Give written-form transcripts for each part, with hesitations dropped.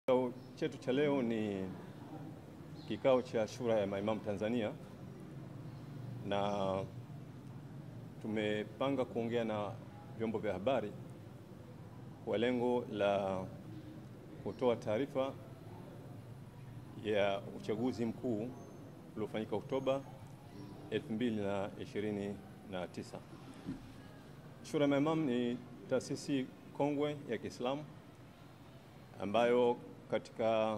Kikao chetu cha leo ni kikao cha Shura ya Maimamu Tanzania, na tumepanga kuongea na vyombo vya habari kwa lengo la kutoa taarifa ya uchaguzi mkuu uliofanyika Oktoba 2029. Shura ya Maimamu ni taasisi kongwe ya Kiislamu ambayo katika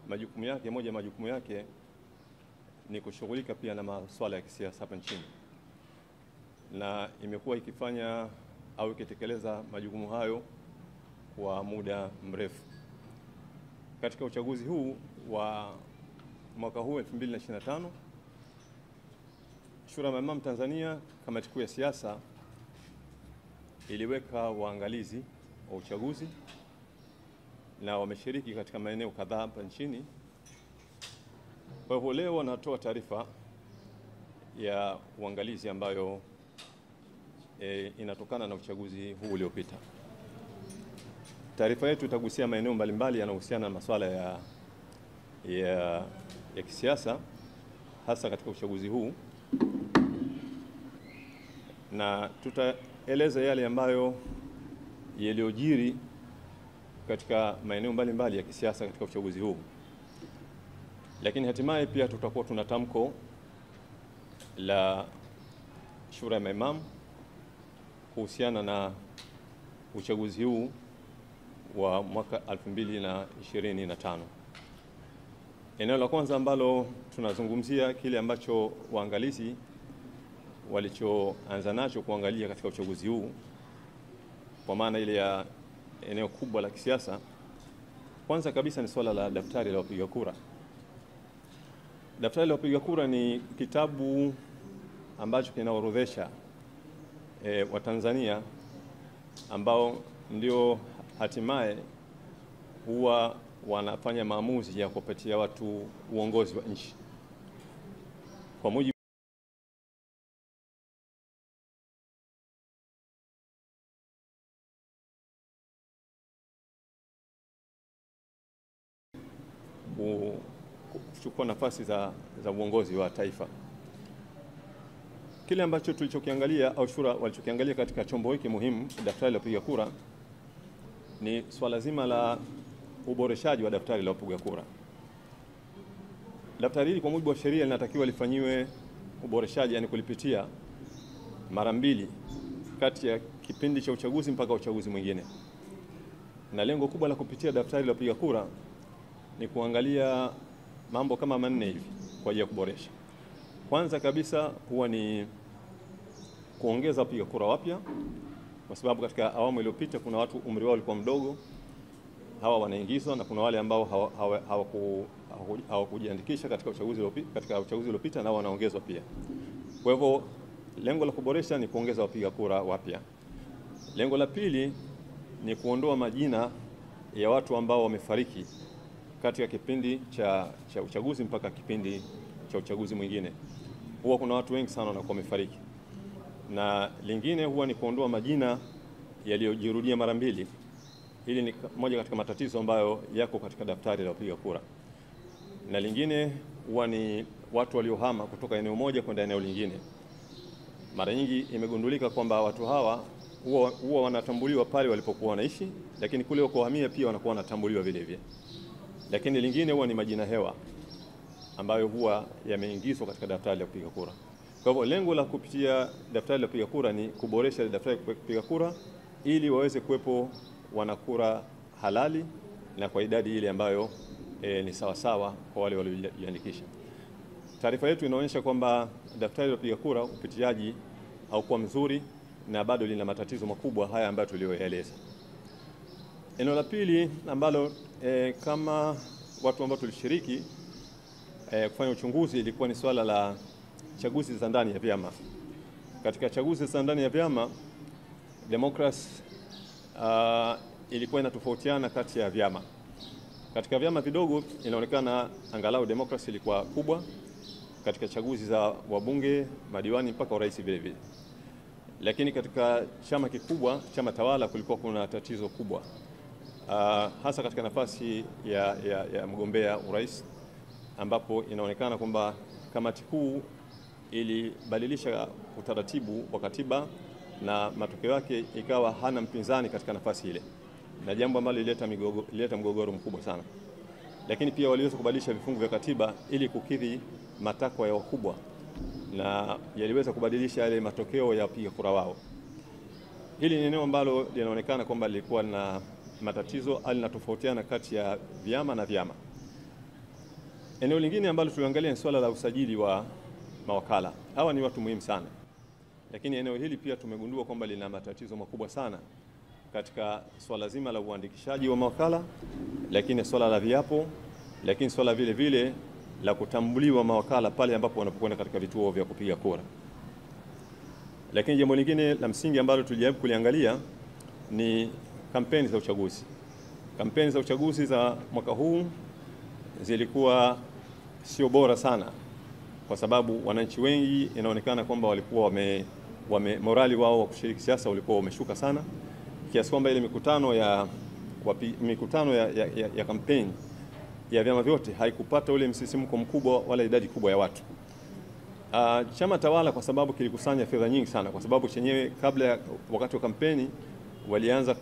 majukumu yake, moja ya majukumu yake ni kushughulika pia na masuala ya kisiasa hapa nchini, na imekuwa ikifanya au ikitekeleza majukumu hayo kwa muda mrefu. Katika uchaguzi huu wa mwaka huu 2025, Shura ya Maimamu Tanzania, kamati kuu ya siasa, iliweka waangalizi wa uchaguzi na wameshiriki katika maeneo kadhaa hapa nchini. Kwa hivyo leo wanatoa taarifa ya uangalizi ambayo inatokana na uchaguzi huu uliopita. Taarifa yetu itagusia maeneo mbalimbali yanayohusiana na masuala ya kisiasa, hasa katika uchaguzi huu, na tutaeleza yale ambayo yaliyojiri katika maeneo mbalimbali ya kisiasa katika uchaguzi huu. Lakini hatimaye pia tutakuwa tuna tamko la Shura ya Maimamu kuhusiana na uchaguzi huu wa mwaka 2025. Eneo la kwanza ambalo tunazungumzia kile ambacho waangalizi walichoanza nacho kuangalia katika uchaguzi huu, kwa maana ile ya eneo kubwa la kisiasa. Kwanza kabisa ni swala la daftari la wapiga kura. Daftari la wapiga kura ni kitabu ambacho kinaorodhesha Watanzania ambao ndio hatimaye huwa wanafanya maamuzi ya kupatia watu uongozi wa nchi. Kwa mujibu kuchukua nafasi za uongozi wa taifa. Kile ambacho tulichokiangalia au Shura walichokiangalia katika chombo hiki muhimu, daftari la wapiga kura, ni swala zima la uboreshaji wa daftari la wapiga kura. Daftari hili kwa mujibu wa sheria linatakiwa lifanyiwe uboreshaji, yani kulipitia mara mbili kati ya kipindi cha uchaguzi mpaka uchaguzi mwingine. Na lengo kubwa la kupitia daftari la wapiga kura ni kuangalia mambo kama manne hivi kwa ajili ya kuboresha. Kwanza kabisa huwa ni kuongeza wapiga kura wapya, kwa sababu katika awamu iliyopita kuna watu umri wao ulikuwa mdogo, hawa wanaingizwa, na kuna wale ambao hawakujiandikisha katika uchaguzi uliopita na wanaongezwa pia. Kwa hivyo lengo la kuboresha ni kuongeza wapiga kura wapya. Lengo la pili ni kuondoa majina ya watu ambao wamefariki katika kipindi cha uchaguzi mpaka kipindi cha uchaguzi mwingine. Huwa kuna watu wengi sana wanakuwa wamefariki. Na lingine huwa ni kuondoa majina yaliyojirudia mara mbili. Hili ni moja katika matatizo ambayo yako katika daftari la wapiga kura. Na lingine huwa ni watu waliohama kutoka eneo moja kwenda eneo lingine. Mara nyingi imegundulika kwamba watu hawa huwa wanatambuliwa pale walipokuwa wanaishi, lakini kule wakohamia pia wanakuwa wanatambuliwa vile vile. Lakini lingine huwa ni majina hewa ambayo huwa yameingizwa katika daftari la kupiga kura. Kwa hivyo lengo la kupitia daftari la kupiga kura ni kuboresha daftari la kupiga kura ili waweze kuwepo wanakura halali na kwa idadi ile ambayo ni sawasawa kwa wale waliojiandikisha. Taarifa yetu inaonyesha kwamba daftari la kupiga kura upitiaji haukuwa mzuri na bado lina matatizo makubwa haya ambayo tuliyoeleza. Eneo la pili ambalo kama watu ambao tulishiriki kufanya uchunguzi ilikuwa ni swala la chaguzi za ndani ya vyama. Katika chaguzi za ndani ya vyama, demokrasi ilikuwa inatofautiana kati ya vyama. Katika vyama vidogo inaonekana angalau demokrasi ilikuwa kubwa katika chaguzi za wabunge, madiwani mpaka urais vile vile. Lakini katika chama kikubwa, chama tawala, kulikuwa kuna tatizo kubwa. hasa katika nafasi ya mgombea urais, ambapo inaonekana kwamba kamati kuu ilibadilisha utaratibu wa katiba na matokeo yake ikawa hana mpinzani katika nafasi ile, na jambo ambalo lilileta mgogoro mkubwa sana. Lakini pia waliweza kubadilisha vifungu vya katiba ili kukidhi matakwa ya wakubwa, na yaliweza kubadilisha yale matokeo ya wapiga kura wao. Hili ni eneo ambalo linaonekana kwamba lilikuwa na matatizo au linatofautiana kati ya vyama na vyama. Eneo lingine ambalo tuliangalia ni swala la usajili wa mawakala. Hawa ni watu muhimu sana, lakini eneo hili pia tumegundua kwamba lina matatizo makubwa sana katika swala zima la uandikishaji wa mawakala, lakini swala la viapo, lakini swala vile vile la kutambuliwa mawakala pale ambapo wanapokwenda katika vituo vya kupiga kura. Lakini jambo lingine la msingi ambalo tulijaribu kuliangalia ni kampeni za uchaguzi. Kampeni za uchaguzi za mwaka huu zilikuwa sio bora sana, kwa sababu wananchi wengi inaonekana kwamba walikuwa morali wao wa kushiriki siasa ulikuwa umeshuka sana, kiasi kwamba ile mikutano ya kampeni ya vyama vyote haikupata ule msisimko mkubwa wala idadi kubwa ya watu. Chama tawala kwa sababu kilikusanya fedha nyingi sana, kwa sababu chenyewe kabla ya wakati wa kampeni walianza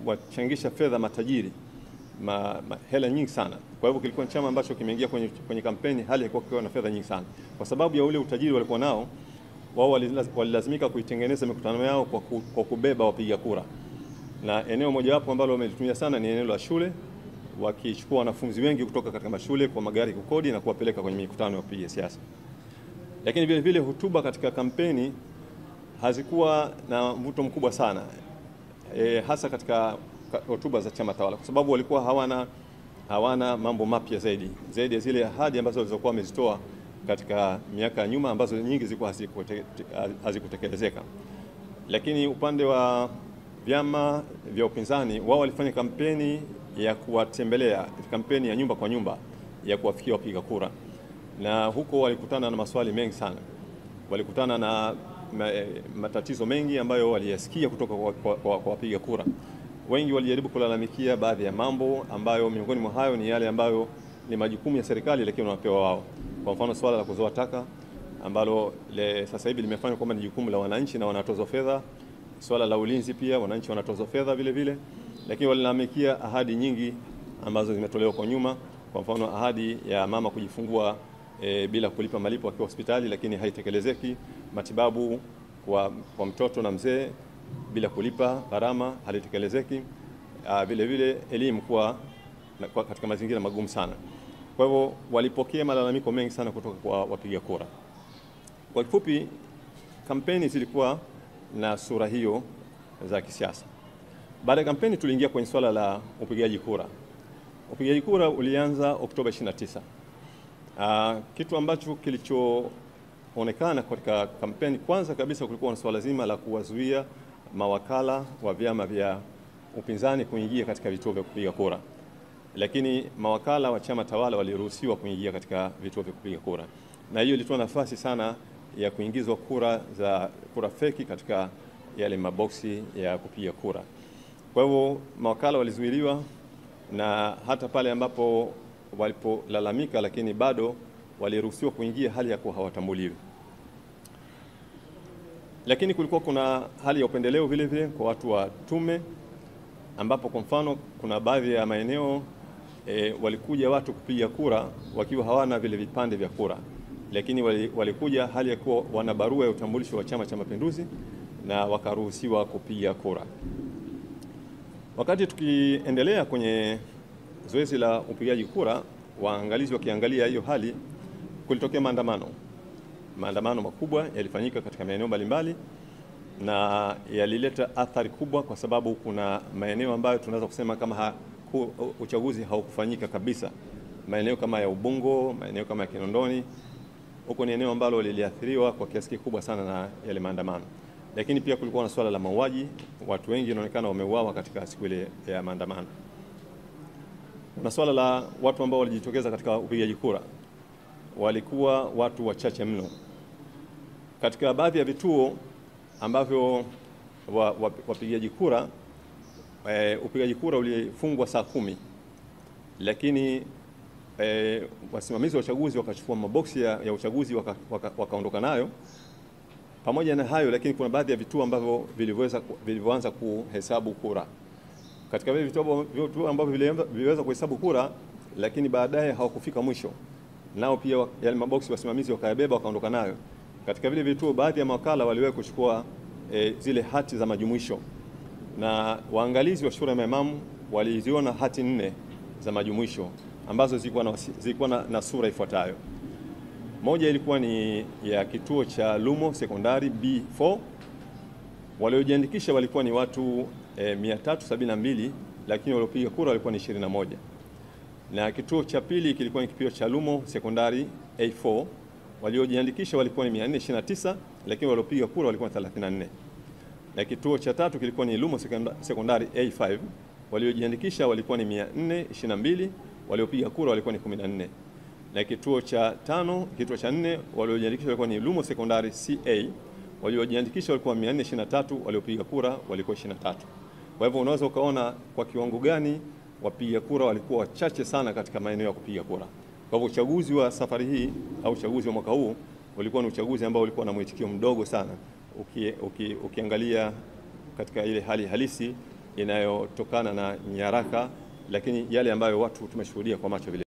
wachangisha fedha matajiri hela nyingi sana. Kwa hivyo kilikuwa chama ambacho kimeingia kwenye kampeni hali ilikuwa kiwa na fedha nyingi sana. Kwa sababu ya ule utajiri walikuwa nao, wao walilazimika kuitengeneza mikutano yao kwa kubeba wapiga kura. Na eneo mojawapo ambalo wamelitumia sana ni eneo la shule, wakichukua wanafunzi wengi kutoka katika mashule kwa magari kukodi na kuwapeleka kwenye mikutano ya kupiga siasa. Lakini vile vile hotuba katika kampeni hazikuwa na mvuto mkubwa sana, hasa katika hotuba za chama tawala, kwa sababu walikuwa hawana mambo mapya zaidi ya zile ahadi ambazo walizokuwa wamezitoa katika miaka ya nyuma, ambazo nyingi zilikuwa hazikutekelezeka. Lakini upande wa vyama vya upinzani, wao walifanya kampeni ya kuwatembelea, kampeni ya nyumba kwa nyumba ya kuwafikia wapiga kura, na huko walikutana na maswali mengi sana, walikutana na matatizo mengi ambayo waliyasikia kutoka kwa wapiga kura. Wengi walijaribu kulalamikia baadhi ya mambo ambayo miongoni mwa hayo ni yale ambayo ni majukumu ya serikali lakini wanapewa wao. Kwa mfano swala la kuzoa taka ambalo sasa hivi limefanywa kwamba ni jukumu la wananchi na wanatozwa fedha. Swala la ulinzi pia wananchi wanatozwa fedha vile vile, lakini walilalamikia ahadi nyingi ambazo zimetolewa kwa nyuma. Kwa mfano ahadi ya mama kujifungua bila kulipa malipo akiwa hospitali, lakini haitekelezeki. Matibabu kwa mtoto na mzee bila kulipa gharama halitekelezeki. Vile vile elimu katika mazingira magumu sana. Kwa hivyo walipokea malalamiko mengi sana kutoka kwa wapiga kura. Kwa kifupi, kampeni zilikuwa na sura hiyo za kisiasa. Baada ya kampeni tuliingia kwenye swala la upigaji kura. Upigaji kura ulianza Oktoba 29. Kitu ambacho kilichoonekana katika kampeni, kwanza kabisa kulikuwa na swala zima la kuwazuia mawakala wa vyama vya upinzani kuingia katika vituo vya kupiga kura, lakini mawakala wa chama tawala waliruhusiwa kuingia katika vituo vya kupiga kura, na hiyo ilitoa nafasi sana ya kuingizwa kura feki katika yale maboksi ya kupiga kura. Kwa hivyo mawakala walizuiliwa, na hata pale ambapo walipolalamika, lakini bado waliruhusiwa kuingia hali ya kuwa hawatambuliwi. Lakini kulikuwa kuna hali ya upendeleo vile vile kwa watu wa tume, ambapo kwa mfano kuna baadhi ya maeneo walikuja watu kupiga kura wakiwa hawana vile vipande vya kura, lakini walikuja hali ya kuwa wana barua ya utambulisho wa Chama cha Mapinduzi na wakaruhusiwa kupiga kura. Wakati tukiendelea kwenye zoezi la upigaji kura, waangalizi wakiangalia hiyo hali, kulitokea maandamano makubwa yalifanyika katika maeneo mbalimbali, na yalileta athari kubwa, kwa sababu kuna maeneo ambayo tunaweza kusema kama uchaguzi haukufanyika kabisa. Maeneo kama ya Ubungo, maeneo kama ya Kinondoni, huko ni eneo ambalo liliathiriwa kwa kiasi kikubwa sana na yale maandamano. Lakini pia kulikuwa na swala la mauaji, watu wengi inaonekana wameuawa katika siku ile ya maandamano. Kuna swala la watu ambao walijitokeza katika upigaji kura, walikuwa watu wachache mno. Katika baadhi ya vituo ambavyo wapigaji kura upigaji kura ulifungwa saa 10, lakini wasimamizi wa uchaguzi wakachukua maboksi ya uchaguzi wakaondoka nayo. Pamoja na hayo, lakini kuna baadhi ya vituo ambavyo vilivyoanza kuhesabu kura. Katika vile vituo ambavyo viliweza kuhesabu kura, lakini baadaye hawakufika mwisho, nao pia yale maboksi wasimamizi wakayabeba wakaondoka nayo. Katika vile vituo, baadhi ya mawakala waliwahi kuchukua zile hati za majumuisho, na waangalizi wa shura ya maimamu waliziona hati 4 za majumuisho ambazo zilikuwa na sura ifuatayo. Moja ilikuwa ni ya kituo cha Lumo Sekondari B4. Waliojiandikisha walikuwa ni watu 372, lakini waliopiga kura walikuwa ni 21. Na kituo cha pili kilikuwa ni kituo cha Lumo Sekondari A4. Waliojiandikisha walikuwa ni 429, lakini waliopiga kura walikuwa 34. Na kituo cha tatu kilikuwa ni Lumo Sekondari A5. Waliojiandikisha walikuwa ni 422, waliopiga kura walikuwa ni 14. Na kituo cha 4 waliojiandikisha walikuwa ni Lumo Sekondari CA. Waliojiandikisha walikuwa 423, waliopiga kura walikuwa 23. Kwa hivyo unaweza ukaona kwa kiwango gani wapiga kura walikuwa wachache sana katika maeneo ya kupiga kura. Kwa hivyo uchaguzi wa safari hii au uchaguzi wa mwaka huu ulikuwa ni uchaguzi ambao ulikuwa na mwitikio mdogo sana ukiangalia katika ile hali halisi inayotokana na nyaraka, lakini yale ambayo watu tumeshuhudia kwa macho vile.